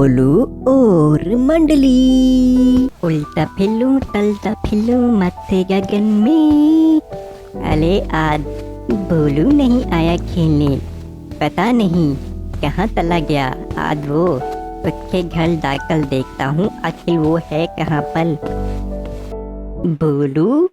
भोलू और मंडली। उल्टा फिल्लू तलता फिल्लू मत्थे गगन में। अरे आज भोलू नहीं आया खेलने, पता नहीं कहाँ चला गया। आज वो उसके घर जाकर देखता हूँ आखिर वो है कहाँ पर। भोलू,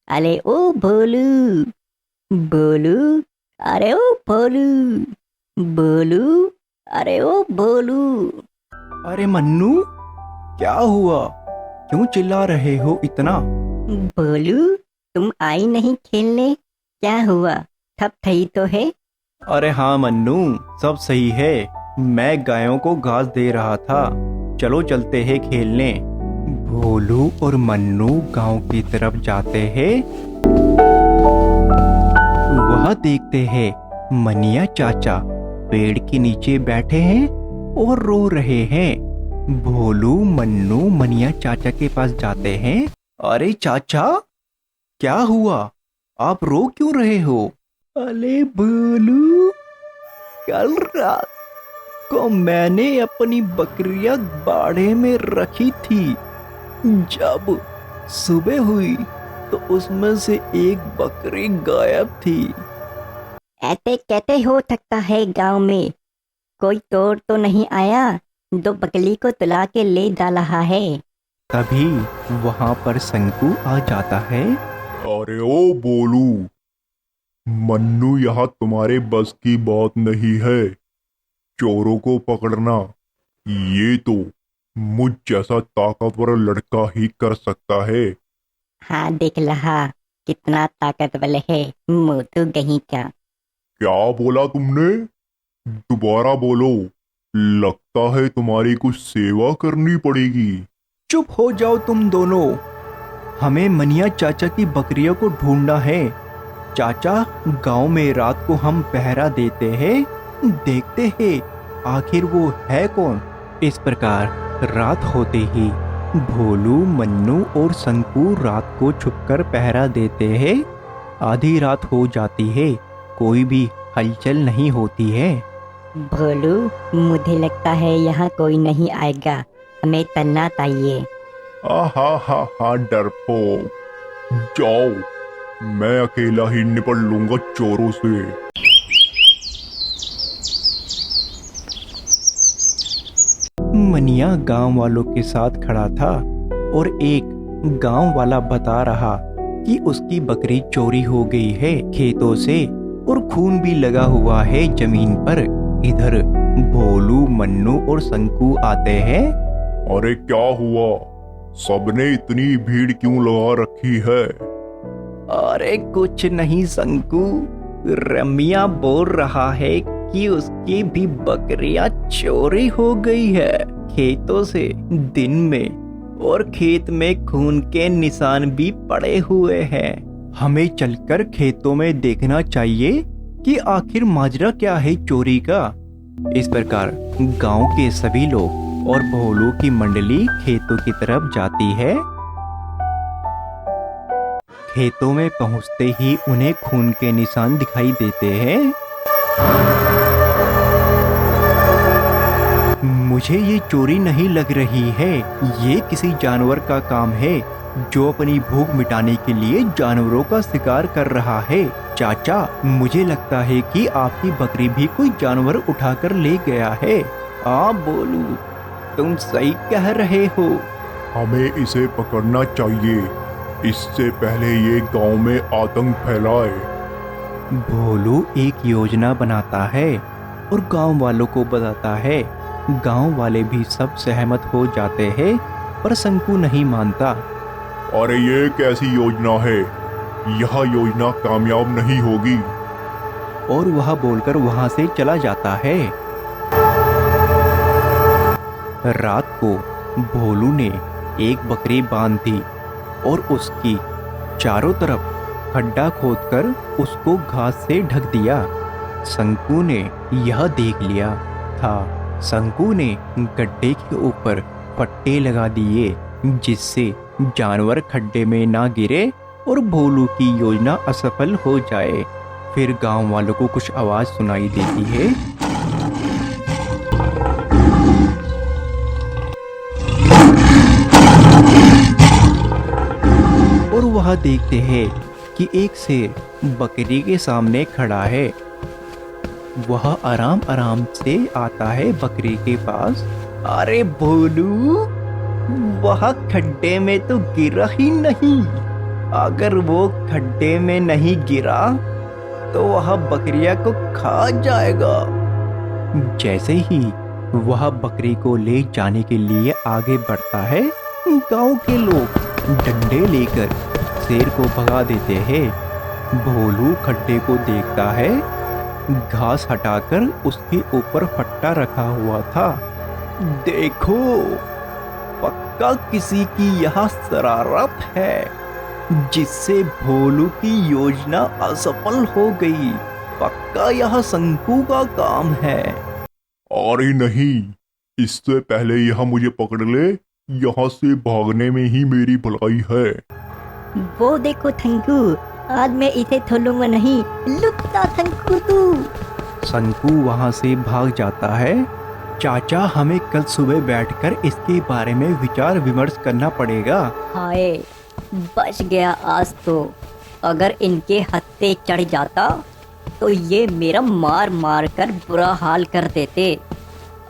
अरे ओ भोलू, भोलू, अरे ओ भोलू, भोलू, अरे ओ भोलू। अरे मन्नू, क्या हुआ? क्यों चिल्ला रहे हो इतना? भोलू, तुम आई नहीं खेलने, क्या हुआ? सब सही तो है? अरे हाँ मन्नू, सब सही है। मैं गायों को घास दे रहा था। चलो चलते हैं खेलने। भोलू और मन्नू गांव की तरफ जाते हैं। वह देखते हैं मनिया चाचा पेड़ के नीचे बैठे हैं और रो रहे हैं। भोलू मन्नू मनिया चाचा के पास जाते हैं। अरे चाचा, क्या हुआ? आप रो क्यों रहे हो? अरे भोलू, कल रात को मैंने अपनी बकरियां बाड़े में रखी थी। जब सुबह हुई तो उसमें से एक बकरी गायब थी। ऐसे कैसे हो सकता है? गांव में कोई चोर तो नहीं आया जो बकरी को तुला के ले जा रहा है? तभी वहां पर शंकु आ जाता है। अरे ओ बोलू, मन्नू यहाँ तुम्हारे बस की बात नहीं है। चोरों को पकड़ना ये तो मुझ जैसा ताकतवर लड़का ही कर सकता है। हाँ, देख रहा कितना ताकतवर है मोटू गहीं का। क्या बोला तुमने? दोबारा बोलो। लगता है तुम्हारी कुछ सेवा करनी पड़ेगी। चुप हो जाओ तुम दोनों। हमें मनिया चाचा की बकरियों को ढूंढना है। चाचा, गांव में रात को हम पहरा देते हैं, देखते हैं आखिर वो है कौन। इस प्रकार रात होते ही भोलू मन्नू और शंकु रात को छुपकर पहरा देते हैं। आधी रात हो जाती है, कोई भी हलचल नहीं होती है। भोलू, मुझे लगता है यहाँ कोई नहीं आएगा, हमें चलना चाहिए। हा डरपोक, जाओ, मैं अकेला ही निपट लूंगा चोरों से। मनिया गांव वालों के साथ खड़ा था और एक गांव वाला बता रहा कि उसकी बकरी चोरी हो गई है खेतों से और खून भी लगा हुआ है जमीन पर। इधर भोलू मन्नू और शंकु आते हैं। अरे क्या हुआ? सबने इतनी भीड़ क्यों लगा रखी है? अरे कुछ नहीं शंकु, रमिया बोल रहा है कि उसकी भी बकरियां चोरी हो गई है खेतों से दिन में, और खेत में खून के निशान भी पड़े हुए हैं। हमें चलकर खेतों में देखना चाहिए कि आखिर माजरा क्या है चोरी का। इस प्रकार गांव के सभी लोग और भोलू की मंडली खेतों की तरफ जाती है। खेतों में पहुंचते ही उन्हें खून के निशान दिखाई देते हैं। मुझे ये चोरी नहीं लग रही है, ये किसी जानवर का काम है जो अपनी भूख मिटाने के लिए जानवरों का शिकार कर रहा है। चाचा, मुझे लगता है कि आपकी बकरी भी कोई जानवर उठाकर ले गया है। बोलू, तुम सही कह रहे हो। हमें इसे पकड़ना चाहिए, इससे पहले ये गांव में आतंक फैलाए। भोलू एक योजना बनाता है और गांव वालों को बताता है। गांव वाले भी सब सहमत हो जाते हैं, पर शंकु नहीं मानता। अरे ये कैसी योजना है? यह योजना कामयाब नहीं होगी। और वह बोलकर वहां से चला जाता है। रात को भोलू ने एक बकरी बांध दी और उसकी चारों तरफ खड्डा खोदकर उसको घास से ढक दिया। शंकु ने यह देख लिया था। शंकु ने गड्ढे के ऊपर पट्टे लगा दिए जिससे जानवर खड्डे में ना गिरे और भोलू की योजना असफल हो जाए। फिर गांव वालों को कुछ आवाज सुनाई देती है। वह देखते हैं कि एक शेर बकरी के सामने खड़ा है। वह आराम आराम से आता है बकरी के पास। अरे भोलू, वह खड्डे में तो गिरा ही नहीं। अगर वो खड्डे में नहीं गिरा तो वह बकरिया को खा जाएगा। जैसे ही वह बकरी को ले जाने के लिए आगे बढ़ता है, गांव के लोग डंडे लेकर शेर को भगा देते हैं। भोलू खड्डे को देखता है। घास हटाकर उसके ऊपर फट्टा रखा हुआ था। देखो, पक्का किसी की यह शरारत है, जिससे भोलू की योजना असफल हो गई। पक्का यह शंकु का काम है। अरे नहीं, इससे पहले यह मुझे पकड़ ले, यहाँ से भागने में ही मेरी भलाई है। वो देखो थंकू, आज मैं इसे छोड़ूंगा नहीं। लुकता थंकू तू। शंकु वहां से भाग जाता है। चाचा, हमें कल सुबह बैठकर इसके बारे में विचार विमर्श करना पड़ेगा। हाय, बच गया आज तो। अगर इनके हत्थे चढ़ जाता तो ये मेरा मार मार कर बुरा हाल कर देते।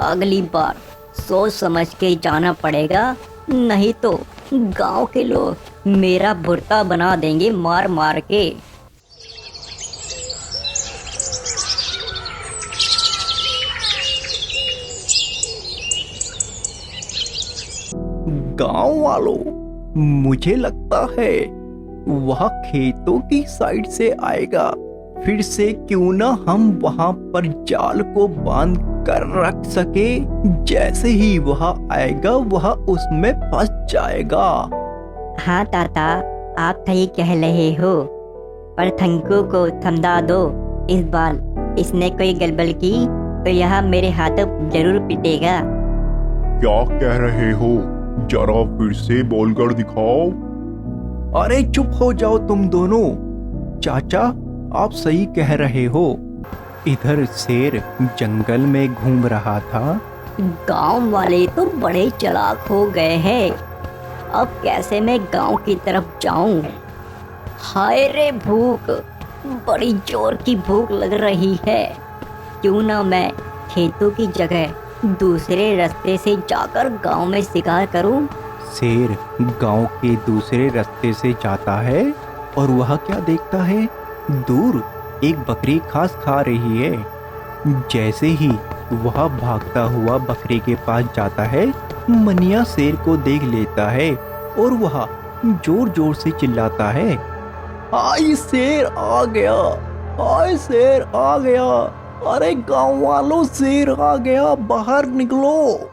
अगली बार सोच समझ के जाना पड़ेगा, नहीं तो गांव के लोग मेरा भुर्ता बना देंगे मार मार के। गांव वालों, मुझे लगता है वह खेतों की साइड से आएगा। फिर से क्यों ना हम वहां पर जाल को बांध कर रख सके। जैसे ही वह आएगा वह उसमें फंस जाएगा। हाँ ताता, आप सही कह रहे हो, पर थंकू को समझा दो। इस बार इसने कोई गड़बड़ की तो यह मेरे हाथों जरूर पिटेगा। क्या कह रहे हो? जरा फिर से बोलकर दिखाओ। अरे चुप हो जाओ तुम दोनों। चाचा, आप सही कह रहे हो। इधर शेर जंगल में घूम रहा था। गांव वाले तो बड़े चालाक हो गए हैं। अब कैसे मैं गांव की तरफ जाऊं? हाय रे भूख, बड़ी जोर की भूख लग रही है। क्यों ना मैं खेतों की जगह दूसरे रास्ते से जाकर गांव में शिकार करूं? शेर गांव के दूसरे रास्ते से जाता है और वह क्या देखता है, दूर एक बकरी घास खा रही है। जैसे ही वह भागता हुआ बकरी के पास जाता है, मनिया शेर को देख लेता है और वह जोर जोर से चिल्लाता है, हाय शेर आ गया, हाय शेर आ गया, अरे गांव वालों शेर आ गया, बाहर निकलो।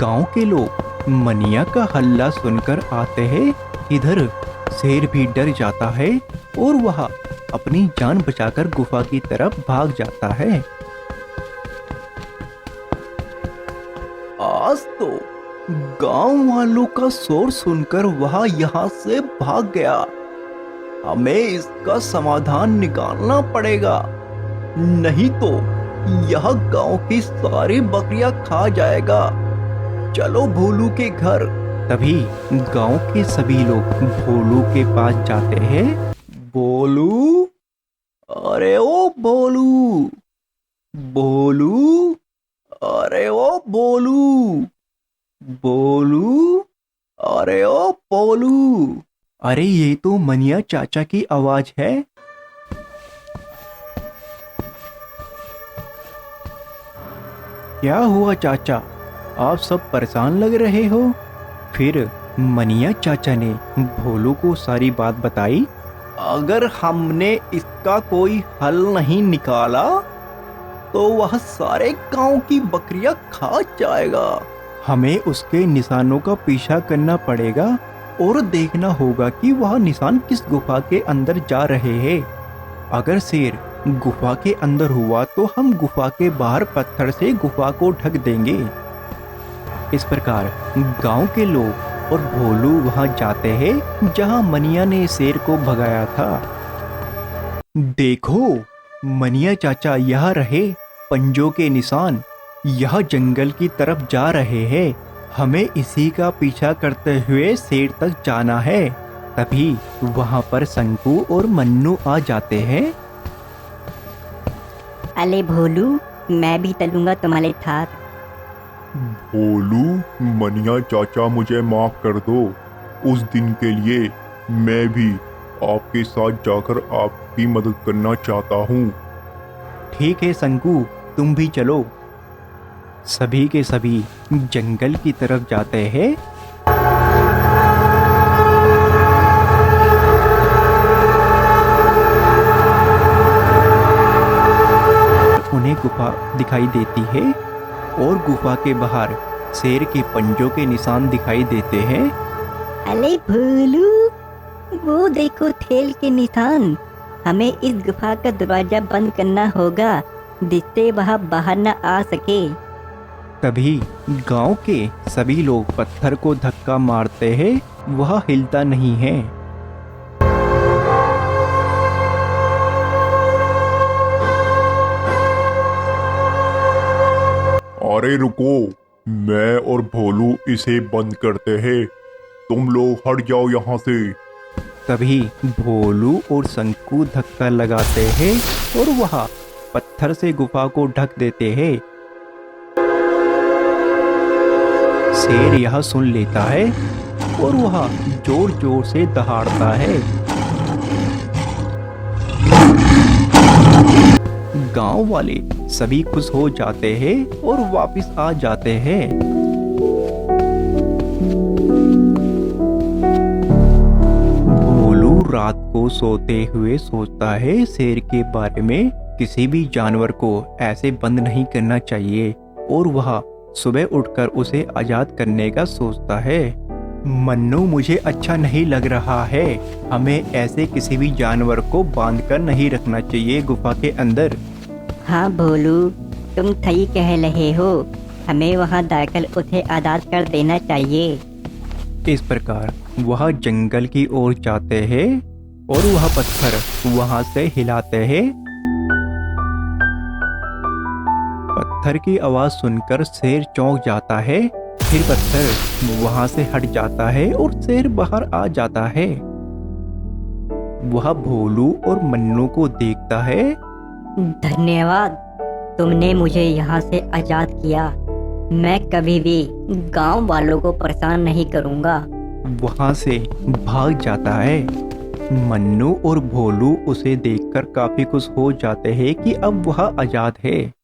गांव के लोग मनिया का हल्ला सुनकर आते हैं। इधर शेर भी डर जाता है और वह अपनी जान बचाकर गुफा की तरफ भाग जाता है। आज तो गांव वालों का शोर सुनकर वह यहाँ से भाग गया। हमें इसका समाधान निकालना पड़ेगा, नहीं तो यह गांव की सारी बकरियां खा जाएगा। चलो भोलू के घर। तभी गांव के सभी लोग भोलू के पास जाते हैं। भोलू, अरे ओ भोलू, भोलू, अरे ओ भोलू, भोलू, अरे ओ भोलू। अरे ये तो मनिया चाचा की आवाज है। क्या हुआ चाचा, आप सब परेशान लग रहे हो? फिर मनिया चाचा ने भोलू को सारी बात बताई। अगर हमने इसका कोई हल नहीं निकाला तो वह सारे गांव की बकरियां खा जाएगा। हमें उसके निशानों का पीछा करना पड़ेगा और देखना होगा कि वह निशान किस गुफा के अंदर जा रहे हैं। अगर शेर गुफा के अंदर हुआ तो हम गुफा के बाहर पत्थर से गुफा को ढक देंगे। इस प्रकार गांव के लोग और भोलू वहां जाते हैं जहां मनिया ने शेर को भगाया था। देखो मनिया चाचा, यह रहे पंजों के निशान, यह जंगल की तरफ जा रहे हैं। हमें इसी का पीछा करते हुए शेर तक जाना है। तभी वहां पर शंकु और मन्नू आ जाते हैं। अले भोलू, मैं भी तलूंगा तुम्हारे साथ। भोलू, मनिया चाचा मुझे माफ कर दो। उस दिन के लिए मैं भी आपके साथ जाकर आपकी मदद करना चाहता हूँ। ठीक है शंकु, तुम भी चलो। सभी के सभी जंगल की तरफ जाते हैं। उन्हें गुफा दिखाई देती है और गुफा के बाहर शेर के पंजों के निशान दिखाई देते हैं। अले भोलू, वो देखो थेल के निशान। हमें इस गुफा का दरवाजा बंद करना होगा, जिससे वह बाहर न आ सके। तभी गांव के सभी लोग पत्थर को धक्का मारते हैं, वह हिलता नहीं है। अरे रुको, मैं और भोलू इसे बंद करते हैं। तुम लोग हट जाओ यहाँ से। तभी भोलू और शंकु धक्का लगाते हैं और वह पत्थर से गुफा को ढक देते हैं। शेर यह सुन लेता है और वह जोर जोर से दहाड़ता है। गांव वाले सभी खुश हो जाते हैं और वापस आ जाते हैं। भोलू रात को सोते हुए सोचता है शेर के बारे में। किसी भी जानवर को ऐसे बंद नहीं करना चाहिए और वह सुबह उठकर उसे आजाद करने का सोचता है। मन्नू, मुझे अच्छा नहीं लग रहा है। हमें ऐसे किसी भी जानवर को बांधकर नहीं रखना चाहिए गुफा के अंदर। हाँ भोलू, तुम सही कह रहे हो। हमें वहाँ डालकर उसे आजाद कर देना चाहिए। इस प्रकार वह जंगल की ओर जाते हैं और वह पत्थर वहां से हिलाते हैं। पत्थर की आवाज सुनकर शेर चौंक जाता है। फिर पत्थर वहां से हट जाता है और शेर बाहर आ जाता है। वह भोलू और मन्नू को देखता है। धन्यवाद, तुमने मुझे यहाँ से आजाद किया। मैं कभी भी गांव वालों को परेशान नहीं करूँगा। वहां से भाग जाता है। मन्नू और भोलू उसे देखकर काफी खुश हो जाते हैं कि अब वह आजाद है।